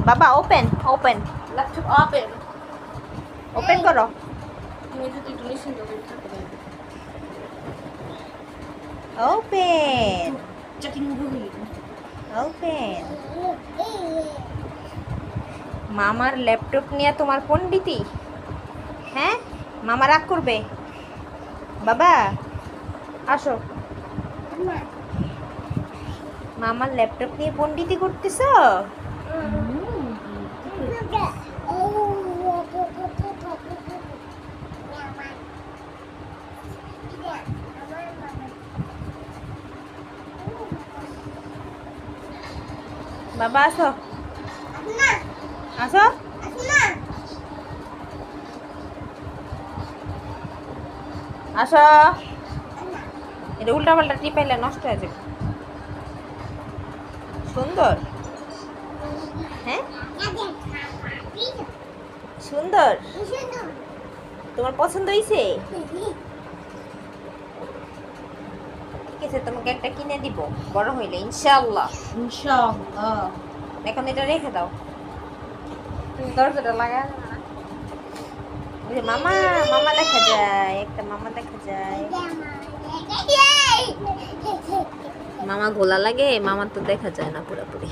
বাবা open open laptop open open করো। তুমি যদি একটু নিশ্চিন্ত করে থাকতে ওপেন চেকিং রুম ওপেন। মামার ল্যাপটপ নিয়ে তোমার পণ্ডিতি? হ্যাঁ, মামা রাগ করবে। বাবা আসো, মামার ল্যাপটপ নিয়ে পণ্ডিতি করতেছ? বাবা আসো আসো আসো। এটা উল্টা পাল্টা টিপাইলে নষ্ট হয়ে যাবে। সুন্দর, হ্যাঁ সুন্দর। তোমার পছন্দ হয়েছে? ঠিক আছে, তোমাকে একটা কিনে দিব বড় হইলে ইনশাআল্লাহ। ইনশাআল্লাহ। এখন এটা রেখে দাও, তুমি দরজাটা লাগা। মামা মামা দেখা যায়, একটা মামা দেখা যায়। মামা গোলা লাগে, মামা তো দেখা যায় না পুরোপুরি।